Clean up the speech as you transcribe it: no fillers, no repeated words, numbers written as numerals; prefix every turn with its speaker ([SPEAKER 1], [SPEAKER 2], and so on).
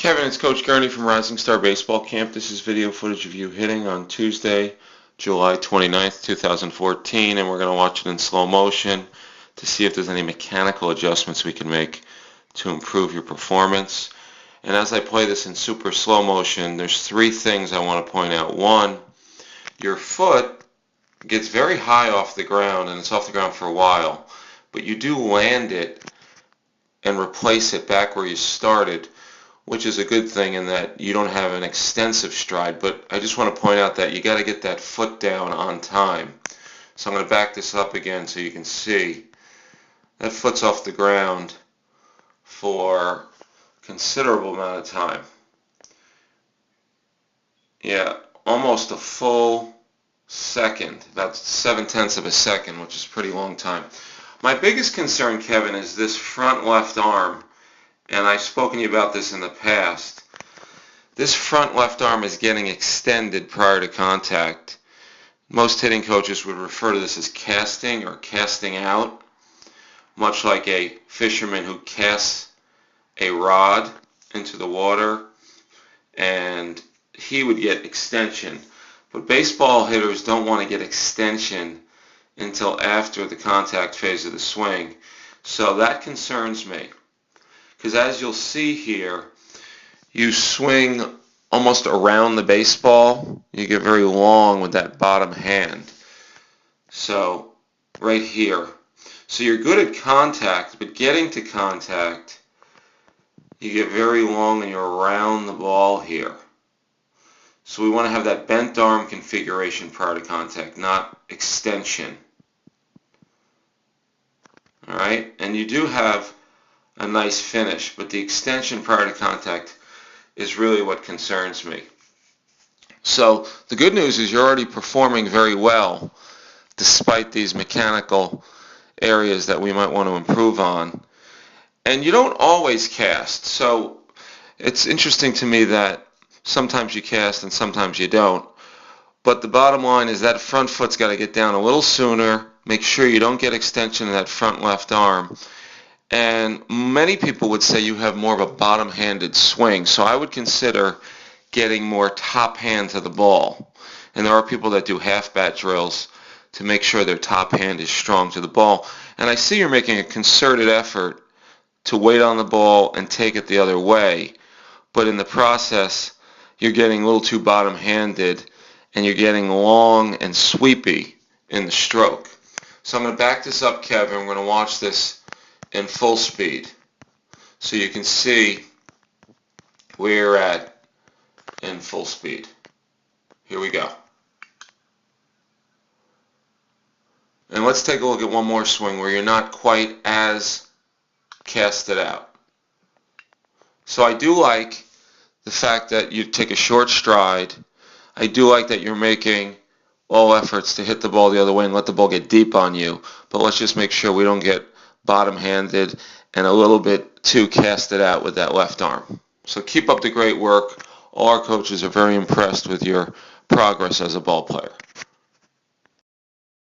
[SPEAKER 1] Kevin, it's Coach Gurney from Rising Star Baseball Camp. This is video footage of you hitting on Tuesday, July 29th, 2014, and we're going to watch it in slow motion to see if there's any mechanical adjustments we can make to improve your performance. And as I play this in super slow motion, there's three things I want to point out. One, your foot gets very high off the ground, and it's off the ground for a while, but you do land it and replace it back where you started, which is a good thing in that you don't have an extensive stride. But I just want to point out that you got to get that foot down on time. So I'm going to back this up again so you can see. That foot's off the ground for a considerable amount of time. Yeah, almost a full second, about 7/10 of a second, which is a pretty long time. My biggest concern, Kevin, is this front left arm. And I've spoken to you about this in the past. This front left arm is getting extended prior to contact. Most hitting coaches would refer to this as casting or casting out, much like a fisherman who casts a rod into the water, and he would get extension. But baseball hitters don't want to get extension until after the contact phase of the swing. So that concerns me. Because as you'll see here, you swing almost around the baseball. You get very long with that bottom hand. So right here. So you're good at contact, but getting to contact, you get very long and you're around the ball here. So we want to have that bent arm configuration prior to contact, not extension. All right? And you do have a nice finish, but the extension prior to contact is really what concerns me. So the good news is you're already performing very well despite these mechanical areas that we might want to improve on. And you don't always cast. So it's interesting to me that sometimes you cast and sometimes you don't. But the bottom line is that front foot's got to get down a little sooner. Make sure you don't get extension in that front left arm. And many people would say you have more of a bottom-handed swing. So I would consider getting more top hand to the ball. And there are people that do half-bat drills to make sure their top hand is strong to the ball. And I see you're making a concerted effort to wait on the ball and take it the other way. But in the process, you're getting a little too bottom-handed, and you're getting long and sweepy in the stroke. So I'm going to back this up, Kevin. We're going to watch this in full speed so you can see where you're at in full speed. Here we go. And let's take a look at one more swing where you're not quite as casted out. So I do like the fact that you take a short stride. I do like that you're making all efforts to hit the ball the other way and let the ball get deep on you. But let's just make sure we don't get bottom-handed and a little bit too casted out with that left arm. So keep up the great work. All our coaches are very impressed with your progress as a ball player.